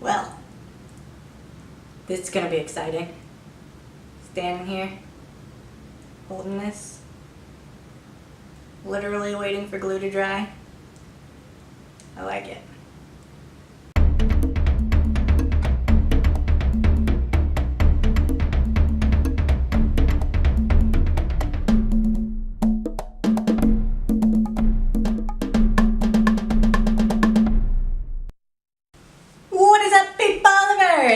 Well, this is gonna be exciting. Standing here, holding this, literally waiting for glue to dry. I like it.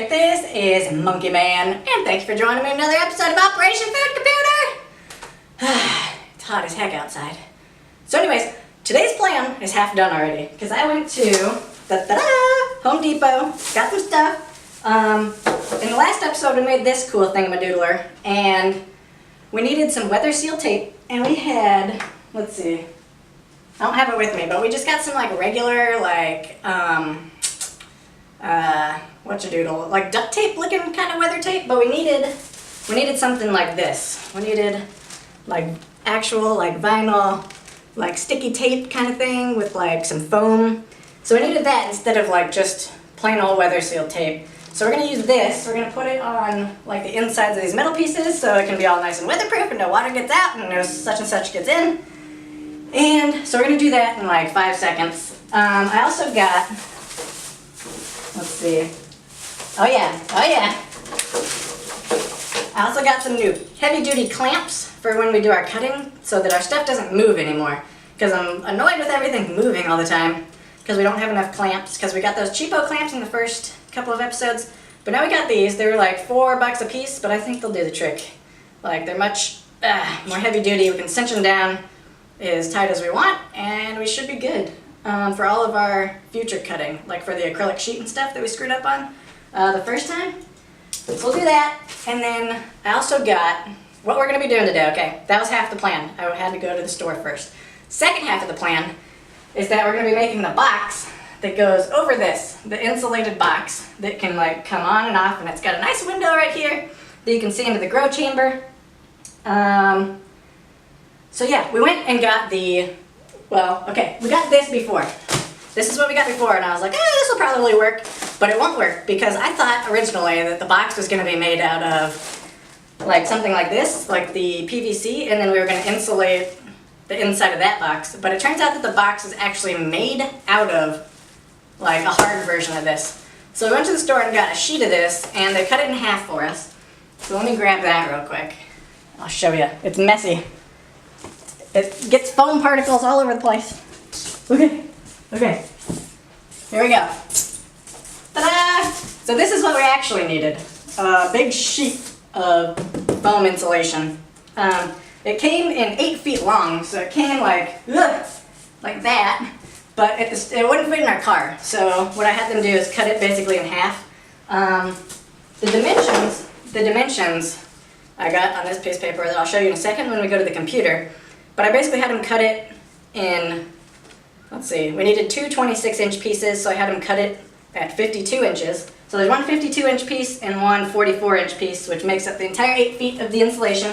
This is Monkey Man, and thanks for joining me in another episode of Operation Food Computer! It's hot as heck outside. So anyways, today's plan is half done already, because I went to Home Depot, got some stuff. In the last episode we made this cool thingamadoodler, and we needed some weather seal tape, and we had, let's see, I don't have it with me, but we just got some like regular, like, whatchadoodle, like duct tape looking kind of weather tape, but we needed something like this. We needed like actual like vinyl, like sticky tape kind of thing with like some foam. So we needed that instead of like just plain old weather seal tape. So we're gonna use this. We're gonna put it on like the insides of these metal pieces so it can be all nice and weatherproof and no water gets out and no such and such gets in. And so we're gonna do that in like 5 seconds. I also got, let's see. Oh yeah. I also got some new heavy-duty clamps for when we do our cutting so that our stuff doesn't move anymore. Because I'm annoyed with everything moving all the time because we don't have enough clamps. Because we got those cheapo clamps in the first couple of episodes. But now we got these. They were like $4 a piece, but I think they'll do the trick. Like they're much more heavy-duty. We can cinch them down as tight as we want and we should be good. For all of our future cutting, like for the acrylic sheet and stuff that we screwed up on the first time. So we'll do that, and then I also got what we're going to be doing today. Okay, that was half the plan. I had to go to the store first. Second half of the plan is that we're going to be making the box that goes over this, the insulated box that can like come on and off, and it's got a nice window right here that you can see into the grow chamber. So yeah, we went and got the, well, okay, we got this before. This is what we got before, and I was like, this will probably work, but it won't work because I thought originally that the box was going to be made out of like something like this, like the PVC, and then we were going to insulate the inside of that box. But it turns out that the box is actually made out of like a hard version of this. So we went to the store and got a sheet of this, and they cut it in half for us. So let me grab that real quick. I'll show you. It's messy. It gets foam particles all over the place. Okay, here we go. Ta-da! So this is what we actually needed. A big sheet of foam insulation. It came in 8 feet long, so it came like that, but it wouldn't fit in our car. So what I had them do is cut it basically in half. The dimensions I got on this piece of paper that I'll show you in a second when we go to the computer. But I basically had them cut it in, let's see, we needed two 26-inch pieces, so I had them cut it at 52 inches. So there's one 52-inch piece and one 44-inch piece, which makes up the entire 8 feet of the insulation.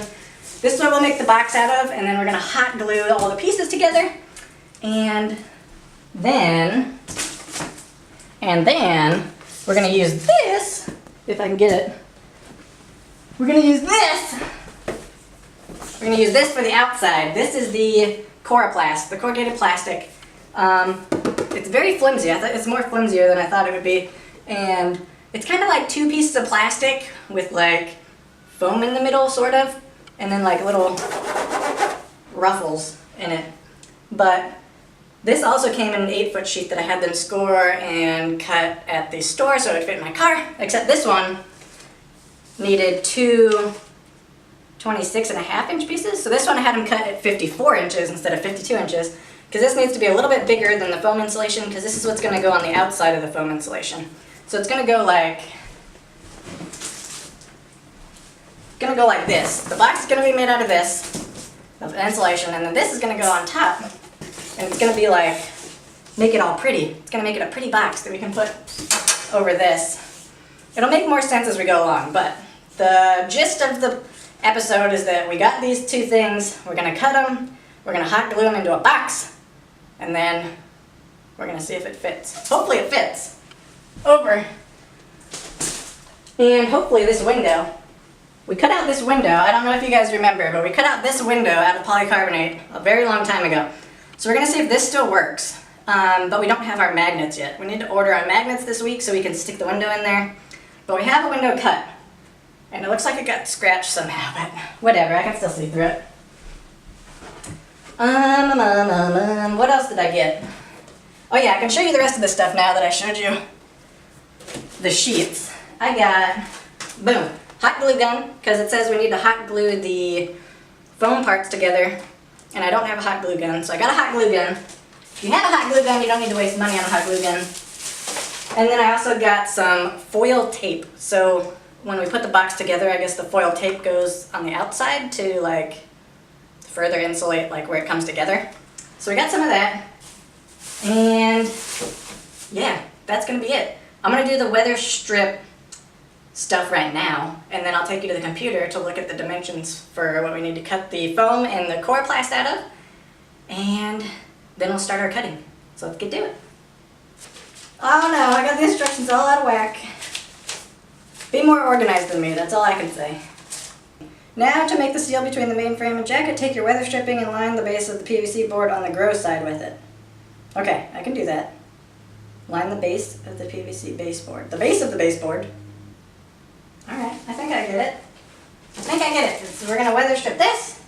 This is what we'll make the box out of, and then we're going to hot glue all the pieces together. And then we're going to use this, if I can get it. We're going to use this. We're going to use this for the outside. This is the Coroplast, the corrugated plastic. It's very flimsy. I thought it's more flimsier than I thought it would be. And it's kind of like 2 pieces of plastic with like foam in the middle, sort of, and then like little ruffles in it. But this also came in an 8-foot sheet that I had them score and cut at the store so it would fit in my car, except this one needed 2 26.5-inch pieces. So this one I had them cut at 54 inches instead of 52 inches because this needs to be a little bit bigger than the foam insulation because this is what's going to go on the outside of the foam insulation. So it's going to go like this. The box is going to be made out of this, of insulation, and then this is going to go on top. And it's going to be like, make it all pretty. It's going to make it a pretty box that we can put over this. It'll make more sense as we go along, but the gist of the episode is that we got these 2 things, we're going to cut them, we're going to hot glue them into a box, and then we're going to see if it fits. Hopefully it fits over And hopefully this window, we cut out this window, I don't know if you guys remember, but we cut out this window out of polycarbonate a very long time ago. So we're going to see if this still works, but we don't have our magnets yet. We need to order our magnets this week so we can stick the window in there. But we have a window cut, and it looks like it got scratched somehow, but whatever, I can still see through it. What else did I get? Oh yeah, I can show you the rest of the stuff now that I showed you the sheets. I got, boom, hot glue gun, because it says we need to hot glue the foam parts together, and I don't have a hot glue gun, so I got a hot glue gun. If you have a hot glue gun, you don't need to waste money on a hot glue gun. And then I also got some foil tape, so when we put the box together, I guess the foil tape goes on the outside to like further insulate like where it comes together. So we got some of that, and yeah, that's gonna be it. I'm gonna do the weather strip stuff right now, and then I'll take you to the computer to look at the dimensions for what we need to cut the foam and the coroplast out of, and then we'll start our cutting. So let's get to it. Oh no, I got the instructions all out of whack. Be more organized than me, that's all I can say. Now to make the seal between the main frame and jacket, take your weather stripping and line the base of the PVC board on the grow side with it. Okay, I can do that. Line the base of the PVC baseboard. The base of the baseboard. Alright, I think I get it. I think I get it. So we're going to weather strip this,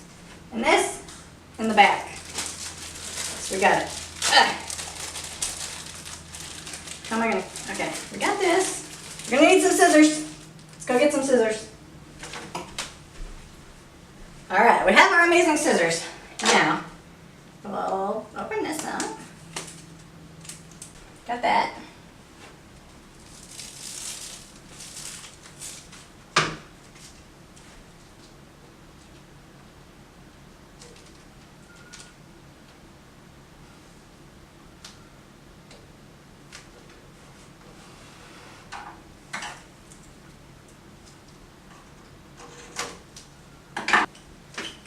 and the back. So we got it. How am I going to... Okay, we got this. We're going to need some scissors. Let's go get some scissors. Alright, we have our amazing scissors. Now, we'll open this up. Got that.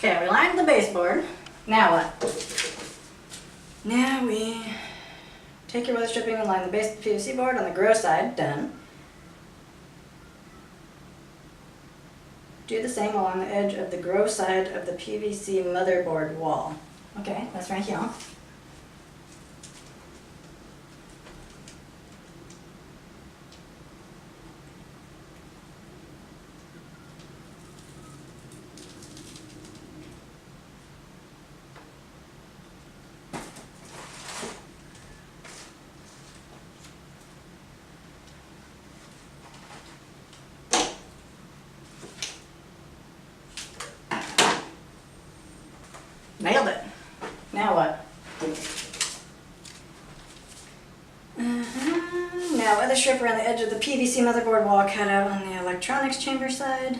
Okay, we lined the baseboard. Now what? Now we take your weather stripping and line the base of the PVC board on the grow side. Done. Do the same along the edge of the grow side of the PVC motherboard wall. Okay, that's right here. Nailed it. Now what? Now weather strip around the edge of the PVC motherboard wall cut out on the electronics chamber side.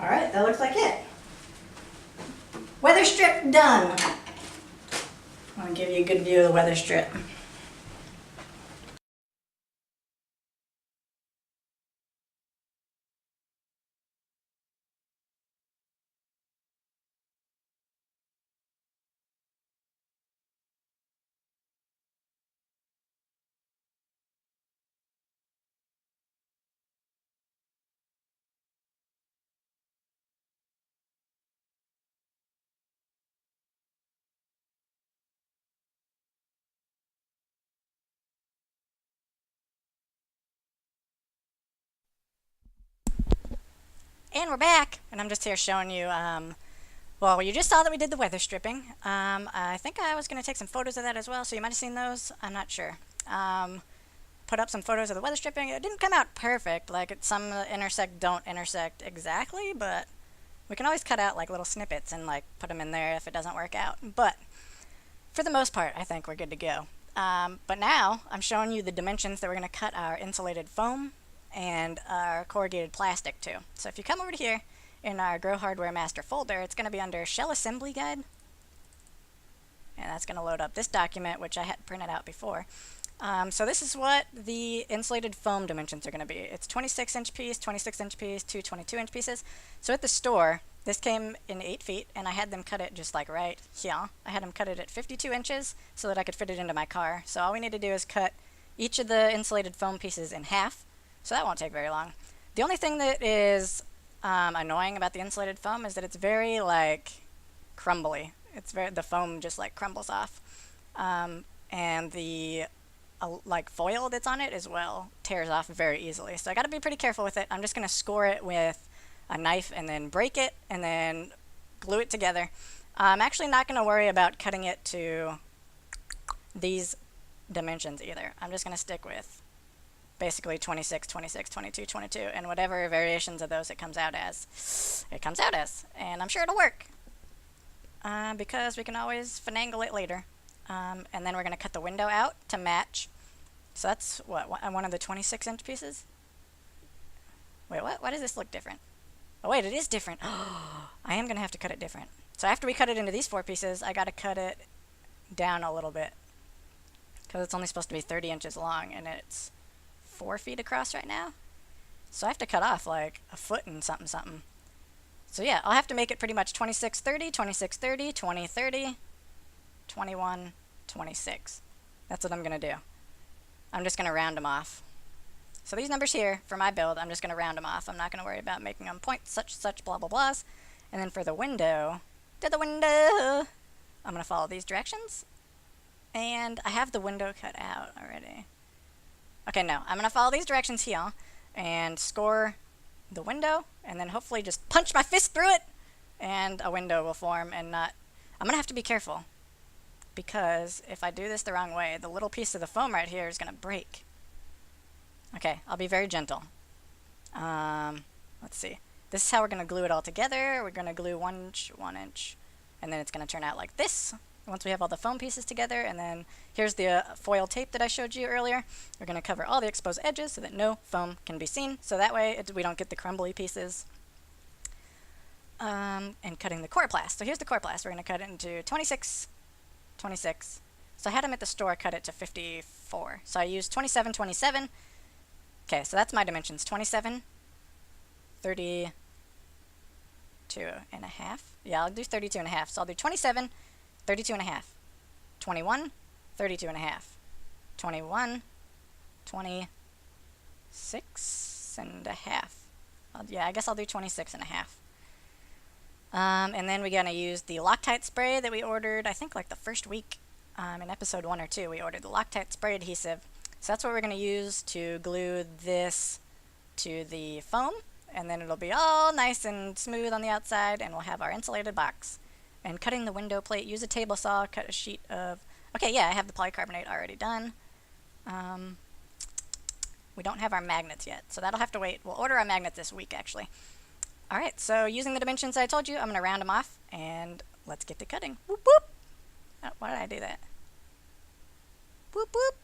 Alright, that looks like it. Weather strip done. I want to give you a good view of the weather strip. And we're back, and I'm just here showing you, well, you just saw that we did the weather stripping. I think I was going to take some photos of that as well, so you might have seen those. I'm not sure. Put up some photos of the weather stripping. It didn't come out perfect. Like, some don't intersect exactly, but we can always cut out, like, little snippets and, like, put them in there if it doesn't work out. But for the most part, I think we're good to go. But now I'm showing you the dimensions that we're going to cut our insulated foam and our corrugated plastic to. So if you come over to here in our Grow Hardware Master folder, it's going to be under Shell Assembly Guide. and that's going to load up this document, which I had printed out before. So this is what the insulated foam dimensions are going to be. It's 26-inch piece, 26-inch piece, two 22-inch pieces. So at the store, this came in 8 feet, and I had them cut it just like right here. I had them cut it at 52 inches so that I could fit it into my car. So all we need to do is cut each of the insulated foam pieces in half. So that won't take very long. The only thing that is annoying about the insulated foam is that it's very like crumbly. The foam just like crumbles off, and the like foil that's on it as well tears off very easily. So I got to be pretty careful with it. I'm just gonna score it with a knife and then break it and then glue it together. I'm actually not gonna worry about cutting it to these dimensions either. I'm just gonna stick with basically 26, 26, 22, 22, and whatever variations of those it comes out as, and I'm sure it'll work, because we can always finagle it later. And then we're going to cut the window out to match. So that's what, one of the 26-inch pieces? Wait, what? Why does this look different? Oh wait, it is different. I am going to have to cut it different. So after we cut it into these 4 pieces, I got to cut it down a little bit, because it's only supposed to be 30 inches long, and it's 4 feet across right now. So I have to cut off like a foot and something. So yeah, I'll have to make it pretty much 26, 30, 26, 30, 20, 30, 21, 26. That's what I'm going to do. I'm just going to round them off. So these numbers here, for my build, I'm just going to round them off. I'm not going to worry about making them point such blah blah blahs. And then for the window, I'm going to follow these directions. And I have the window cut out already. Okay, no, I'm going to follow these directions here and score the window, and then hopefully just punch my fist through it, and a window will form. And not, I'm going to have to be careful, because if I do this the wrong way, the little piece of the foam right here is going to break. Okay, I'll be very gentle. Let's see. This is how we're going to glue it all together. We're going to glue 1 inch, 1 inch, and then it's going to turn out like this once we have all the foam pieces together. And then here's the foil tape that I showed you earlier. We're going to cover all the exposed edges so that no foam can be seen, so that way we don't get the crumbly pieces. And cutting the coroplast. So here's the coroplast. We're going to cut it into 26, 26. So I had them at the store cut it to 54. So I used 27, 27. Okay, so that's my dimensions. 27, 32 and a half. Yeah, I'll do 32 and a half. So I'll do 27, 32 and a half. 21, 32 and a half. 21, 26 and a half. Yeah, I guess I'll do 26 and a half. And then we're going to use the Loctite spray that we ordered, I think like the first week in episode 1 or 2. We ordered the Loctite spray adhesive. So that's what we're going to use to glue this to the foam. And then it'll be all nice and smooth on the outside, and we'll have our insulated box. And cutting the window plate, use a table saw, cut a sheet of... Okay, yeah, I have the polycarbonate already done. We don't have our magnets yet, so that'll have to wait. We'll order our magnets this week, actually. Alright, so using the dimensions I told you, I'm going to round them off, and let's get to cutting. Whoop, whoop! Oh, why did I do that? Whoop, whoop!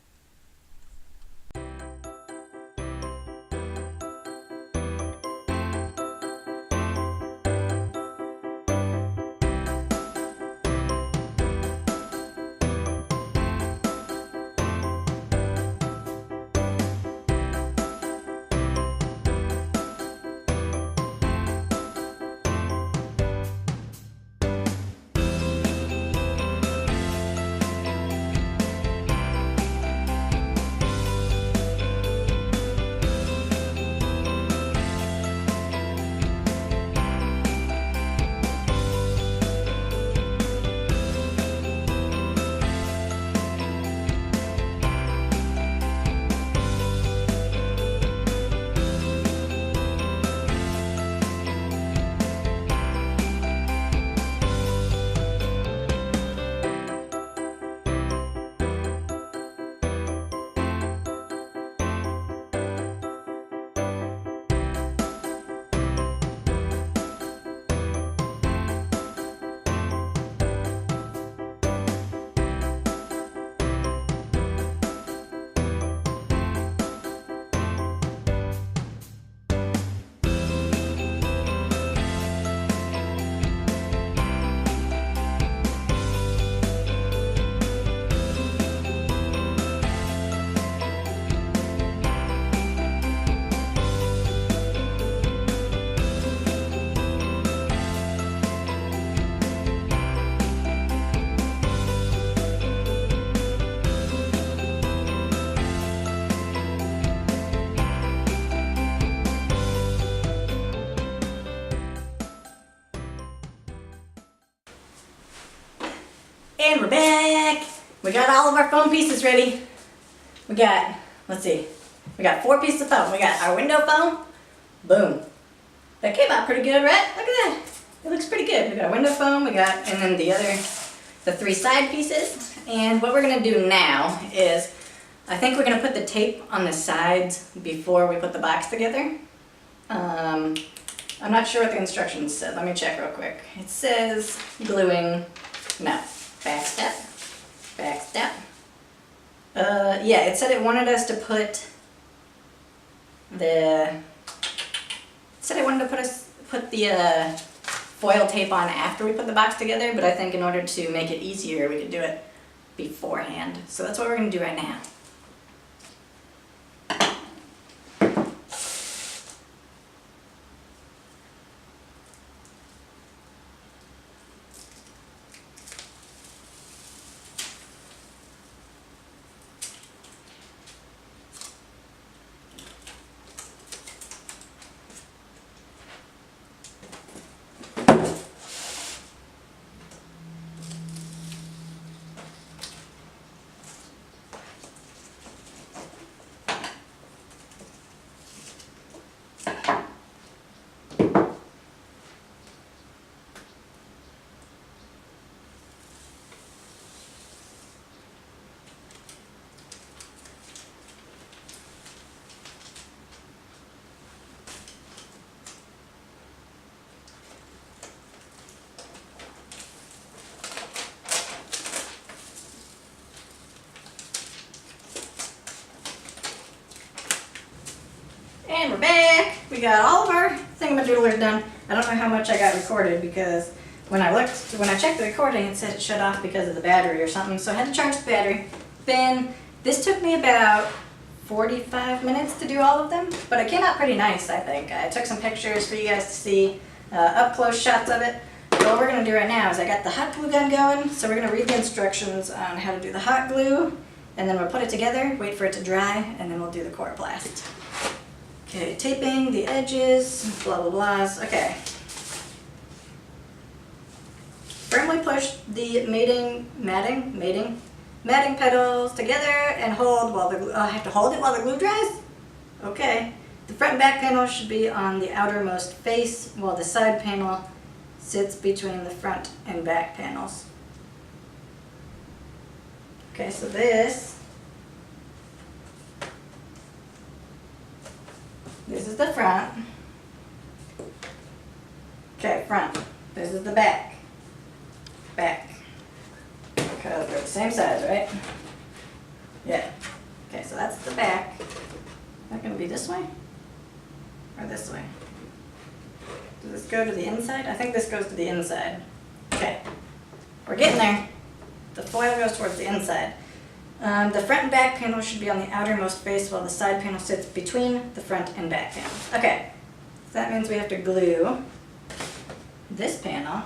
And we're back. We got all of our foam pieces ready. We got, let's see, we got 4 pieces of foam. We got our window foam. Boom. That came out pretty good, right? Look at that. It looks pretty good. We got our window foam, and then the 3 side pieces. And what we're gonna do now is, I think we're gonna put the tape on the sides before we put the box together. I'm not sure what the instructions said. Let me check real quick. It says gluing, no, back step, back step. Yeah, it said it wanted us to put the foil tape on after we put the box together, but I think in order to make it easier, we could do it beforehand. So that's what we're gonna do right now. And we're back. We got all of our thingamadoodlers done. I don't know how much I got recorded because when I checked the recording, it said it shut off because of the battery or something. So I had to charge the battery. Then this took me about 45 minutes to do all of them, but it came out pretty nice, I think. I took some pictures for you guys to see, up close shots of it. So what we're gonna do right now is I got the hot glue gun going, so we're gonna read the instructions on how to do the hot glue, and then we'll put it together, wait for it to dry, and then we'll do the coroplast. Okay, taping the edges, blah blah blahs. Okay. Firmly push the matting pedals together and hold while the glue, I have to hold it while the glue dries? Okay. The front and back panel should be on the outermost face while the side panel sits between the front and back panels. Okay, so this is the front. Okay, front. This is the back. Back. Because they're the same size, right? Yeah. Okay, so that's the back. Is that going to be this way? Or this way? Does this go to the inside? I think this goes to the inside. Okay. We're getting there. The foil goes towards the inside. The front and back panel should be on the outermost face while the side panel sits between the front and back panels. Okay, so that means we have to glue this panel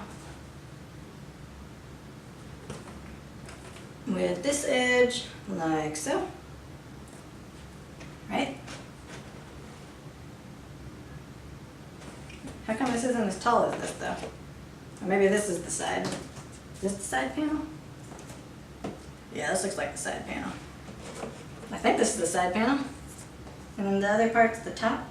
with this edge like so, right? How come this isn't as tall as this though? Or maybe this is the side. Is this the side panel? Yeah, this looks like the side panel. I think this is the side panel. And then the other part's the top.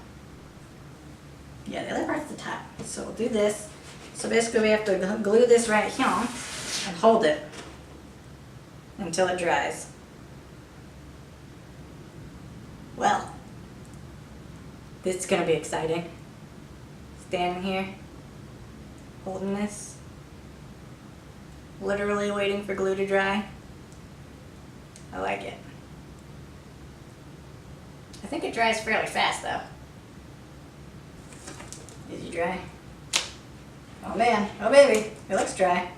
Yeah, the other part's the top. So we'll do this. So basically we have to glue this right here and hold it until it dries. Well, this is going to be exciting. Standing here, holding this, literally waiting for glue to dry. I like it. I think it dries fairly fast though. Is it dry? Oh man, oh baby, it looks dry.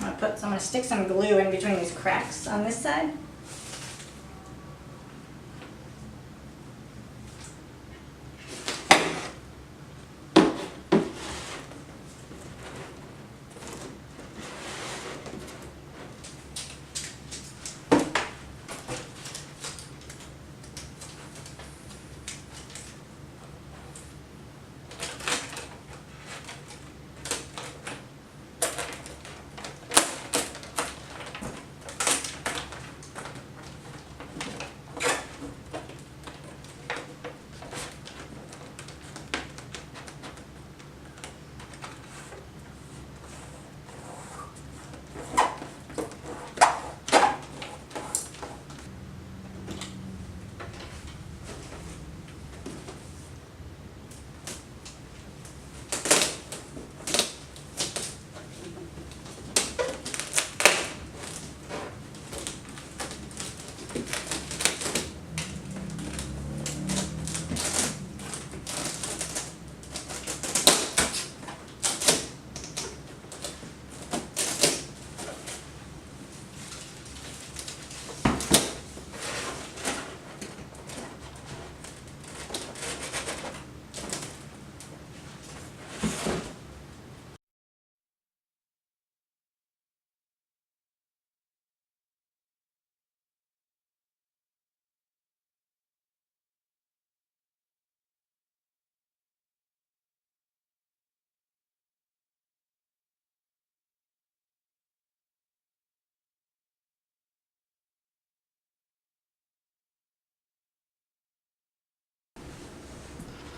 I'm gonna stick some glue in between these cracks on this side.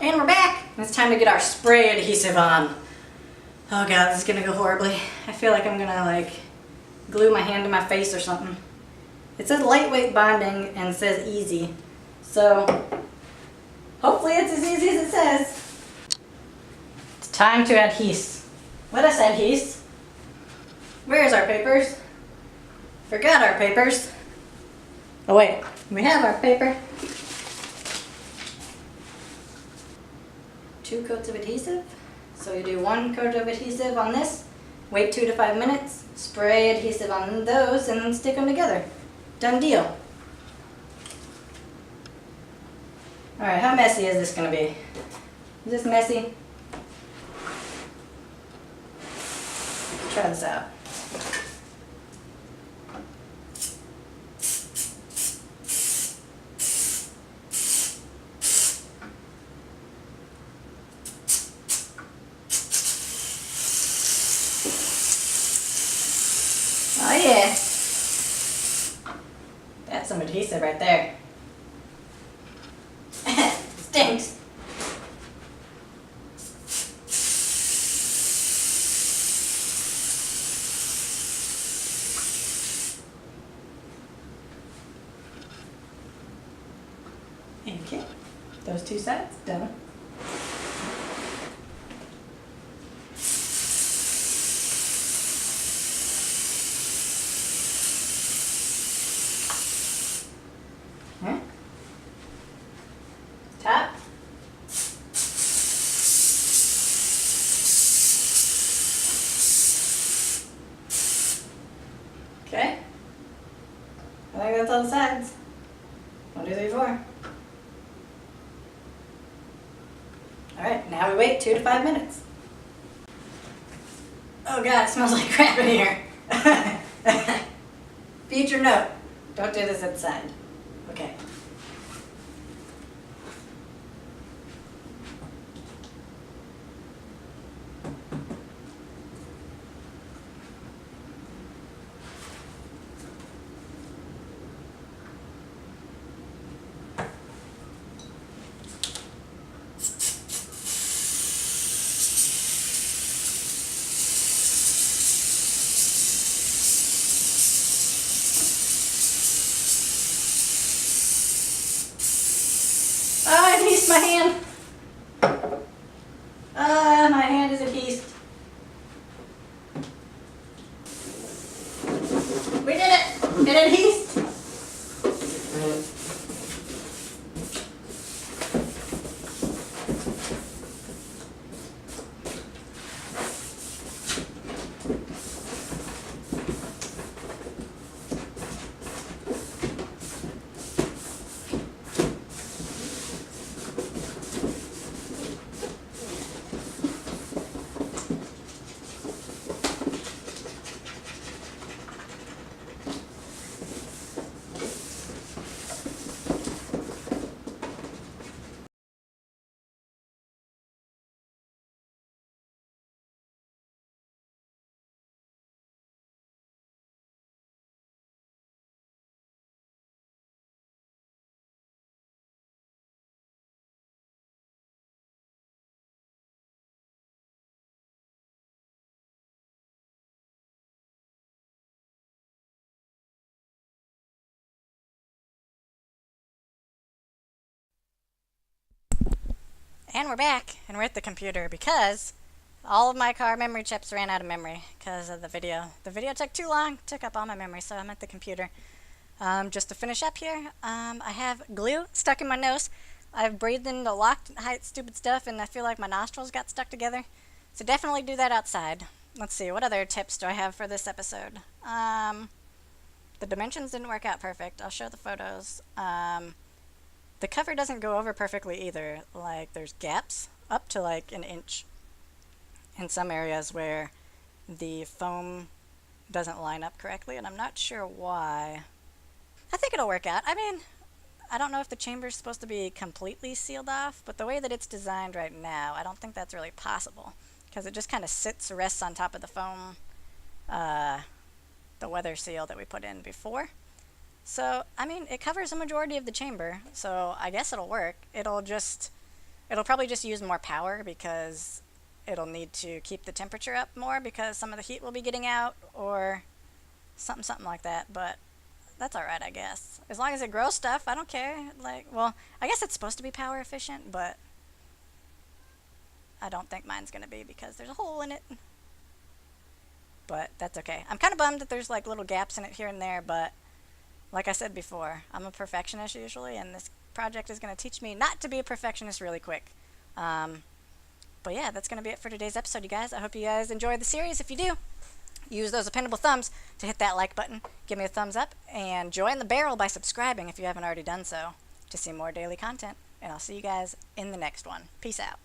And we're back! It's time to get our spray adhesive on. Oh god, this is gonna go horribly. I feel like I'm gonna like glue my hand to my face or something. It says lightweight bonding and it says easy. So hopefully it's as easy as it says. It's time to adhese. Let us adhese. Where's our papers? Forgot our papers. Oh wait, we have our paper. 2 coats of adhesive. So you do 1 coat of adhesive on this, wait 2 to 5 minutes, spray adhesive on those, and then stick them together. Done deal. Alright, how messy is this going to be? Is this messy? Let's try this out. Oh yeah, that's some adhesive right there. Stinks. Okay, those 2 sides done. Top. Okay. I think that's all the sides. 1, 2, 3, 4. Alright, now we wait 2 to 5 minutes. Oh god, it smells like crap in here. Future note, don't do this inside. Okay. Oh, I adhesed my hand. My hand is adhesed. We did it! It adhesed! And we're back, and we're at the computer because all of my car memory chips ran out of memory because of the video. The video took too long, took up all my memory, so I'm at the computer. Just to finish up here, I have glue stuck in my nose. I've breathed in the locked height stupid stuff, and I feel like my nostrils got stuck together. So definitely do that outside. Let's see, what other tips do I have for this episode? The dimensions didn't work out perfect. I'll show the photos. The cover doesn't go over perfectly either. Like, there's gaps up to like 1 inch in some areas where the foam doesn't line up correctly, and I'm not sure why. I think it'll work out. I mean, I don't know if the chamber's supposed to be completely sealed off, but the way that it's designed right now, I don't think that's really possible, because it just kind of rests on top of the foam, the weather seal that we put in before. So, I mean, it covers a majority of the chamber, so I guess it'll work. It'll just It'll probably just use more power because it'll need to keep the temperature up more because some of the heat will be getting out or something like that. But that's alright, I guess. As long as it grows stuff, I don't care. Like, well, I guess it's supposed to be power efficient, but I don't think mine's gonna be because there's a hole in it. But that's okay. I'm kind of bummed that there's like little gaps in it here and there, but like I said before, I'm a perfectionist usually, and this project is going to teach me not to be a perfectionist really quick. But yeah, that's going to be it for today's episode, you guys. I hope you guys enjoyed the series. If you do, use those appendable thumbs to hit that like button, give me a thumbs up, and join the barrel by subscribing if you haven't already done so to see more daily content. And I'll see you guys in the next one. Peace out.